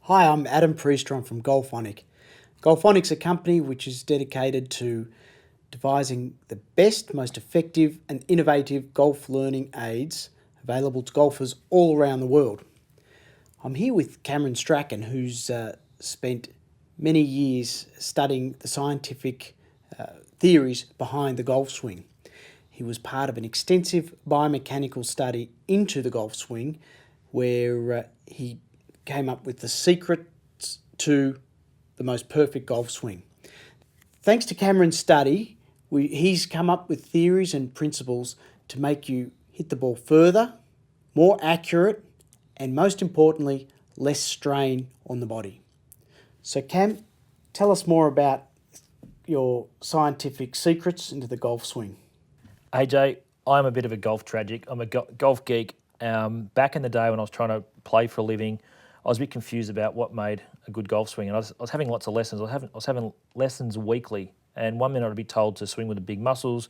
Hi, I'm Adam Priestrom from Onic. Onic's a company which is dedicated to devising the best, most effective and innovative golf learning aids available to golfers all around the world. I'm here with Cameron Strachan, who's spent many years studying the scientific theories behind the golf swing. He was part of an extensive biomechanical study into the golf swing where he came up with the secrets to the most perfect golf swing. Thanks to Cameron's study, he's come up with theories and principles to make you hit the ball further, more accurate, and most importantly, less strain on the body. So Cam, tell us more about your scientific secrets into the golf swing. AJ, I'm a bit of a golf tragic. I'm a golf geek. Back in the day when I was trying to play for a living, I was a bit confused about what made a good golf swing. And I was having lots of lessons. I was having lessons weekly. And 1 minute I'd be told to swing with the big muscles.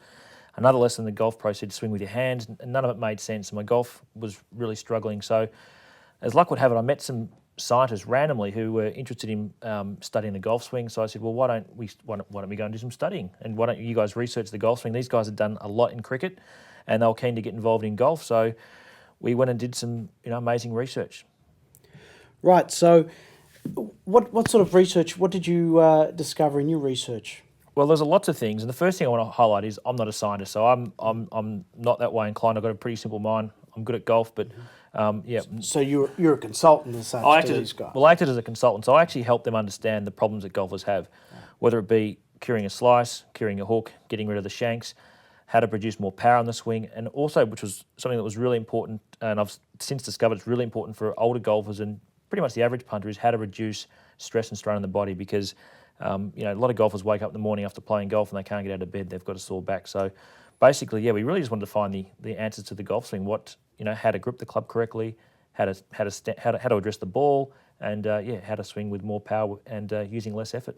Another lesson, the golf pro said to swing with your hands. And none of it made sense. And my golf was really struggling. So as luck would have it, I met some scientists randomly who were interested in studying the golf swing. So I said, well, why don't we go and do some studying? And why don't you guys research the golf swing? These guys had done a lot in cricket and they were keen to get involved in golf. So we went and did some amazing research. Right, so what sort of research, what did you discover in your research? Well, there's lots of things, and the first thing I want to highlight is I'm not a scientist, so I'm not that way inclined. I've got a pretty simple mind. I'm good at golf, but yeah. So you're a consultant as such to these guys? Well, I acted as a consultant, so I actually helped them understand the problems that golfers have, whether it be curing a slice, curing a hook, getting rid of the shanks, how to produce more power on the swing, and also, which was something that was really important, and I've since discovered it's really important for older golfers and pretty much the average punter, is how to reduce stress and strain on the body because a lot of golfers wake up in the morning after playing golf and they can't get out of bed. They've got a sore back. So basically, yeah, we really just wanted to find the answers to the golf swing. How to grip the club correctly, how to address the ball, and how to swing with more power and using less effort.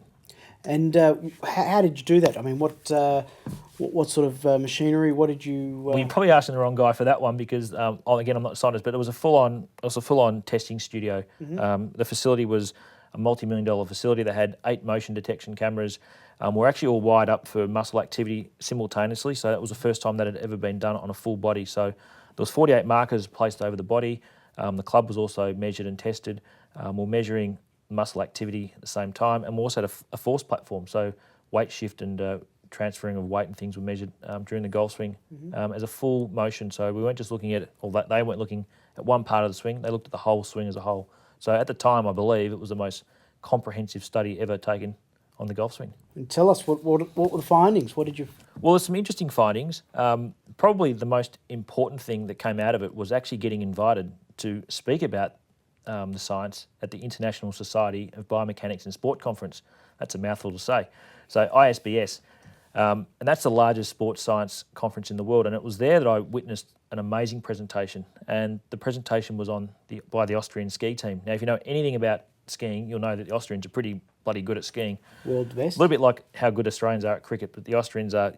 And how did you do that? I mean, what sort of machinery? What did you? Well, you're probably asking the wrong guy for that one because again, I'm not a scientist, but it was a full-on testing studio. Mm-hmm. The facility was a multi-million-dollar facility. They had 8 motion detection cameras. We're actually all wired up for muscle activity simultaneously. So that was the first time that had ever been done on a full body. So there was 48 markers placed over the body. The club was also measured and tested. We're measuring muscle activity at the same time, and we also had a force platform, so weight shift and transferring of weight and things were measured during the golf swing as a full motion. So we weren't just looking at they weren't looking at one part of the swing, they looked at the whole swing as a whole. So at the time, I believe it was the most comprehensive study ever taken on the golf swing. And tell us, what were the findings? What did you... Well, there's some interesting findings. Probably the most important thing that came out of it was actually getting invited to speak about the science at the International Society of Biomechanics and Sport Conference. That's a mouthful to say. So ISBS, and that's the largest sports science conference in the world. And it was there that I witnessed an amazing presentation. And the presentation was by the Austrian ski team. Now, if you know anything about skiing, you'll know that the Austrians are pretty bloody good at skiing. World best. A little bit like how good Australians are at cricket, but the Austrians are,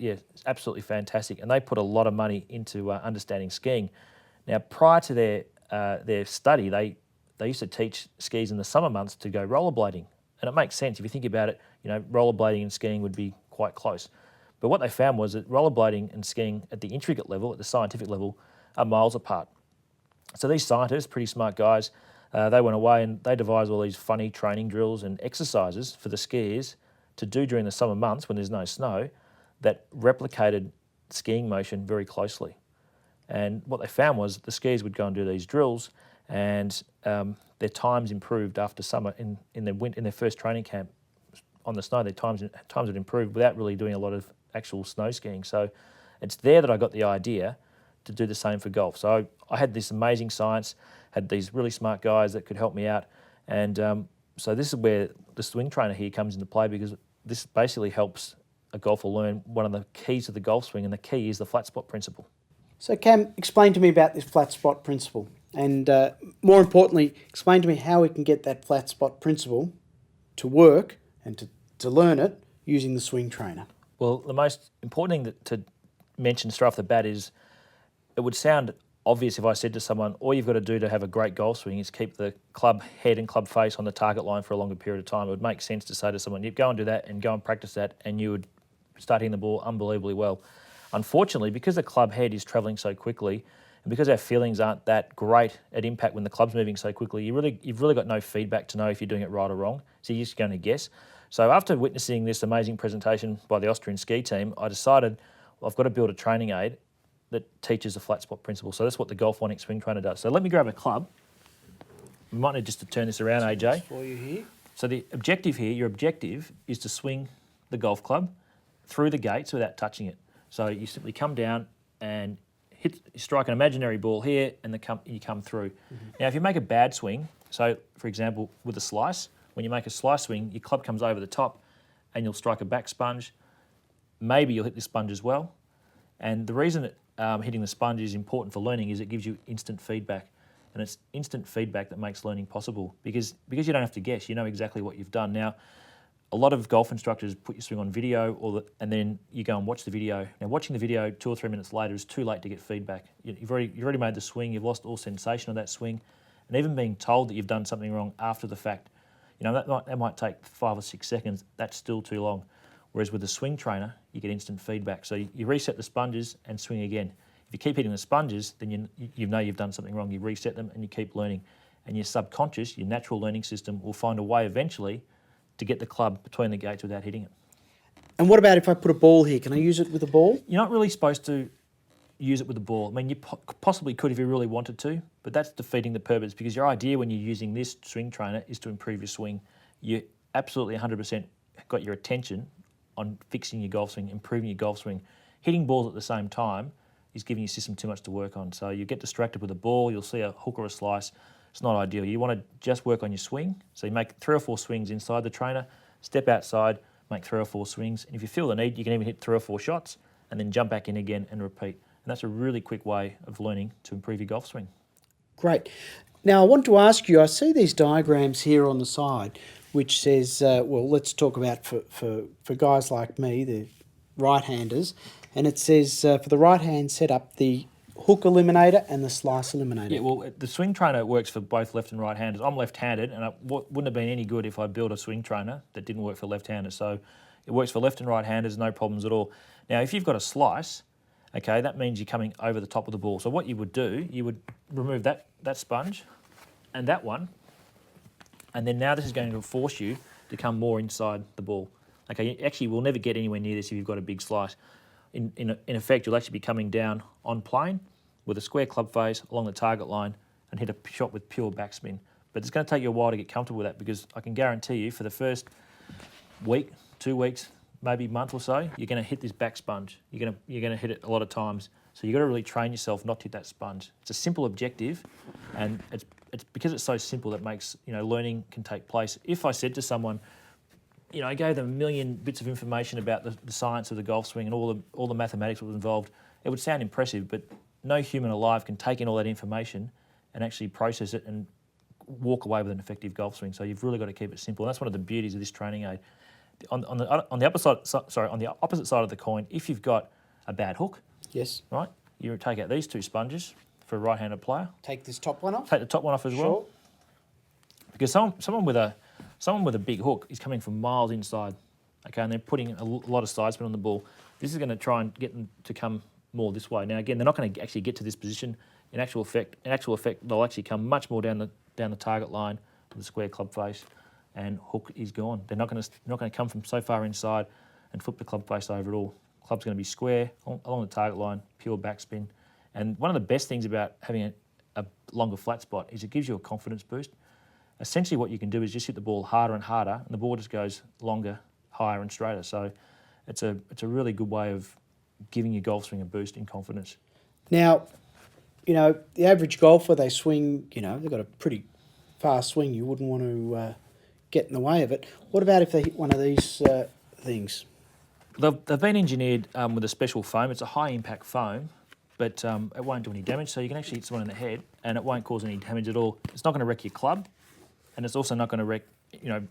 absolutely fantastic. And they put a lot of money into understanding skiing. Now, prior to their study, they used to teach skiers in the summer months to go rollerblading. And it makes sense. If you think about it, rollerblading and skiing would be quite close. But what they found was that rollerblading and skiing at the intricate level, at the scientific level, are miles apart. So these scientists, pretty smart guys, they went away and they devised all these funny training drills and exercises for the skiers to do during the summer months when there's no snow that replicated skiing motion very closely. And what they found was the skiers would go and do these drills and their times improved after summer in their first training camp on the snow. Their times had improved without really doing a lot of actual snow skiing. So it's there that I got the idea to do the same for golf. So I had this amazing science, had these really smart guys that could help me out, and so this is where the swing trainer here comes into play, because this basically helps a golfer learn one of the keys to the golf swing, and the key is the flat spot principle. So Cam, explain to me about this flat spot principle, and more importantly, explain to me how we can get that flat spot principle to work and to learn it using the swing trainer. Well, the most important thing to mention straight off the bat is it would sound obvious if I said to someone, all you've got to do to have a great golf swing is keep the club head and club face on the target line for a longer period of time. It would make sense to say to someone, you go and do that and go and practice that, and you would start hitting the ball unbelievably well. Unfortunately, because the club head is travelling so quickly, and because our feelings aren't that great at impact when the club's moving so quickly, you've really got no feedback to know if you're doing it right or wrong. So you're just going to guess. So after witnessing this amazing presentation by the Austrian ski team, I decided, well, I've got to build a training aid that teaches the flat spot principle. So that's what the Golf Onic Swing Trainer does. So let me grab a club. We might need just to turn this around, AJ. For you here. So the objective here, your objective is to swing the golf club through the gates without touching it. So you simply come down and strike an imaginary ball here, and you come through. Mm-hmm. Now, if you make a bad swing, so for example, with a slice, when you make a slice swing, your club comes over the top and you'll strike a back sponge. Maybe you'll hit the sponge as well. And the reason that hitting the sponge is important for learning is it gives you instant feedback. And it's instant feedback that makes learning possible because you don't have to guess. You know exactly what you've done. Now, a lot of golf instructors put your swing on video and then you go and watch the video. Now, watching the video 2 or 3 minutes later is too late to get feedback. You've already made the swing. You've lost all sensation of that swing. And even being told that you've done something wrong after the fact, that might take 5 or 6 seconds. That's still too long. Whereas with the swing trainer, you get instant feedback. So you reset the sponges and swing again. If you keep hitting the sponges, then you know you've done something wrong. You reset them and you keep learning. And your subconscious, your natural learning system, will find a way eventually to get the club between the gates without hitting it. And what about if I put a ball here? Can I use it with a ball? You're not really supposed to use it with a ball. I mean, you possibly could if you really wanted to, but that's defeating the purpose because your idea when you're using this swing trainer is to improve your swing. You absolutely 100% got your attention on fixing your golf swing, improving your golf swing. Hitting balls at the same time is giving your system too much to work on. So you get distracted with a ball, you'll see a hook or a slice. It's not ideal. You want to just work on your swing. So you make 3 or 4 swings inside the trainer, step outside, make 3 or 4 swings. And if you feel the need, you can even hit 3 or 4 shots and then jump back in again and repeat. And that's a really quick way of learning to improve your golf swing. Great. Now, I want to ask you, I see these diagrams here on the side, which says, well, let's talk about for guys like me, the right-handers. And it says, for the right-hand setup, the hook eliminator and the slice eliminator. Yeah, well, the swing trainer works for both left and right-handers. I'm left-handed, and it wouldn't have been any good if I built a swing trainer that didn't work for left-handers. So it works for left and right-handers, no problems at all. Now, if you've got a slice, okay, that means you're coming over the top of the ball. So what you would do, you would remove that sponge and that one, and then now this is going to force you to come more inside the ball. Okay, you actually will never get anywhere near this if you've got a big slice. In effect, you'll actually be coming down on plane with a square club face along the target line and hit a shot with pure backspin. But it's going to take you a while to get comfortable with that because I can guarantee you for the first week, 2 weeks, maybe month or so, you're going to hit this back sponge. You're going to hit it a lot of times. So you've got to really train yourself not to hit that sponge. It's a simple objective, and it's because it's so simple that makes learning can take place. If I said to someone, I gave them a million bits of information about the science of the golf swing and all the mathematics that was involved, it would sound impressive, but no human alive can take in all that information and actually process it and walk away with an effective golf swing. So you've really got to keep it simple. And that's one of the beauties of this training aid. On the opposite side of the coin, if you've got a bad hook, yes, right, you take out these 2 sponges for a right-handed player. Take this top one off. Take the top one off as well. Because someone with a big hook is coming from miles inside, okay, and they're putting a lot of side spin on the ball. This is going to try and get them to come more this way. Now, again, they're not going to actually get to this position. In actual effect, they'll actually come much more down the target line with the square club face, and hook is gone. They're not going to come from so far inside and flip the club face over at all. Club's going to be square along the target line, pure backspin. And one of the best things about having a longer flat spot is it gives you a confidence boost. Essentially what you can do is just hit the ball harder and harder, and the ball just goes longer, higher and straighter. So it's a really good way of giving your golf swing a boost in confidence. Now, the average golfer, they swing, they've got a pretty fast swing. You wouldn't want to get in the way of it. What about if they hit one of these things? They've been engineered with a special foam. It's a high-impact foam, but it won't do any damage. So you can actually hit someone in the head, and it won't cause any damage at all. It's not going to wreck your club, and it's also not going to wreck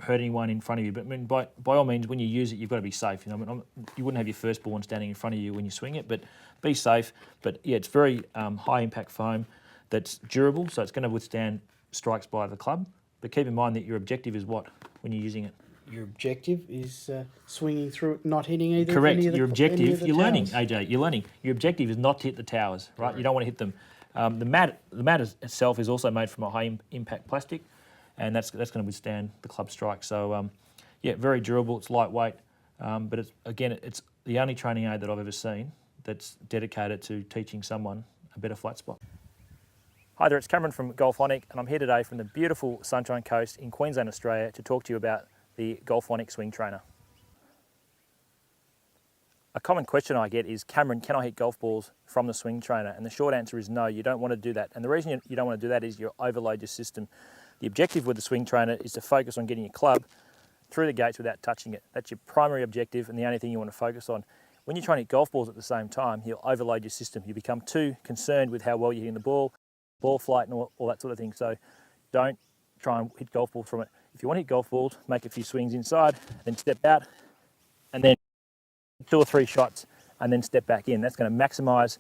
hurt anyone in front of you. But I mean, by all means, when you use it, you've got to be safe. You wouldn't have your firstborn standing in front of you when you swing it, but be safe. But yeah, it's very high impact foam that's durable, so it's going to withstand strikes by the club. But keep in mind that your objective is what when you're using it. Your objective is swinging through it, not hitting either. Correct. Any of the, your objective, you're learning, towers. AJ. You're learning. Your objective is not to hit the towers, right? Correct. You don't want to hit them. The mat itself is also made from a high impact plastic, and that's going to withstand the club strike. So yeah, very durable. It's lightweight, but it's the only training aid that I've ever seen that's dedicated to teaching someone a better flat spot. Hi there, it's Cameron from Golf Onic, and I'm here today from the beautiful Sunshine Coast in Queensland, Australia, to talk to you about the Golf Onic Swing Trainer. A common question I get is, Cameron, can I hit golf balls from the swing trainer? And the short answer is no, you don't want to do that. And the reason you don't want to do that is you overload your system. The objective with the swing trainer is to focus on getting your club through the gates without touching it. That's your primary objective and the only thing you want to focus on. When you're trying to hit golf balls at the same time, you'll overload your system. You become too concerned with how well you're hitting the ball flight and all that sort of thing. So don't try and hit golf balls from it. If you want to hit golf balls, make a few swings inside, then step out, and then 2 or 3 shots, and then step back in. That's going to maximise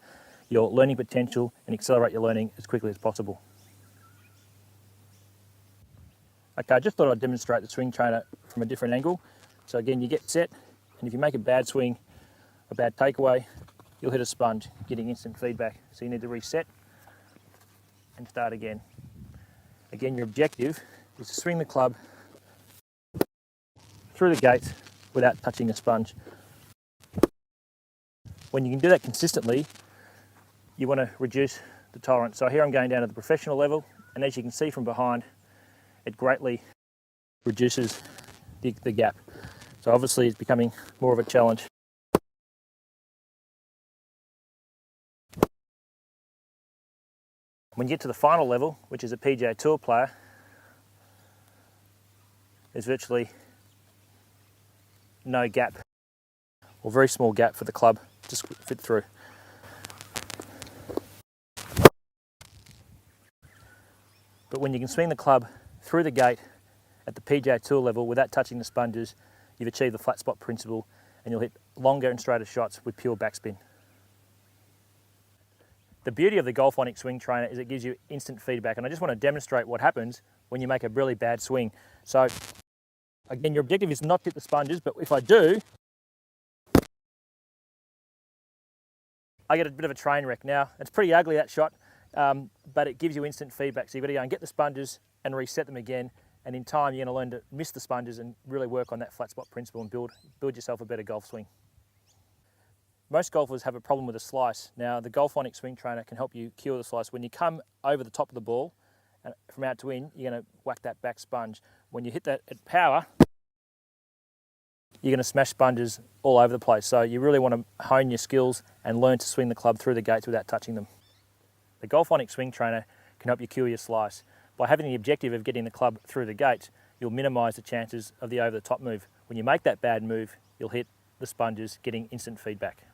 your learning potential and accelerate your learning as quickly as possible. Okay, I just thought I'd demonstrate the swing trainer from a different angle. So again, you get set, and if you make a bad swing, a bad takeaway, you'll hit a sponge, getting instant feedback. So you need to reset and start again. Again, your objective is to swing the club through the gates without touching the sponge. When you can do that consistently, you want to reduce the tolerance. So here I'm going down to the professional level, and as you can see from behind, it greatly reduces the gap. So obviously it's becoming more of a challenge. When you get to the final level, which is a PGA Tour player, there's virtually no gap, or very small gap for the club to fit through. But when you can swing the club through the gate at the PGA Tour level without touching the sponges, you've achieved the flat spot principle, and you'll hit longer and straighter shots with pure backspin. The beauty of the Golf Onic Swing Trainer is it gives you instant feedback, and I just want to demonstrate what happens when you make a really bad swing. So again, your objective is not to hit the sponges, but if I do, I get a bit of a train wreck. Now, it's pretty ugly, that shot, but it gives you instant feedback. So you've got to go and get the sponges and reset them again, and in time you're going to learn to miss the sponges and really work on that flat spot principle and build yourself a better golf swing. Most golfers have a problem with a slice. Now, the Golf Onic Swing Trainer can help you cure the slice. When you come over the top of the ball, and from out to in, you're going to whack that back sponge. When you hit that at power, you're going to smash sponges all over the place. So you really want to hone your skills and learn to swing the club through the gates without touching them. The Golf Onic Swing Trainer can help you cure your slice. By having the objective of getting the club through the gates, you'll minimise the chances of the over-the-top move. When you make that bad move, you'll hit the sponges, getting instant feedback.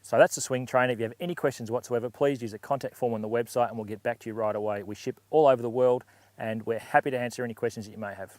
So that's the Swing Trainer. If you have any questions whatsoever, please use the contact form on the website and we'll get back to you right away. We ship all over the world and we're happy to answer any questions that you may have.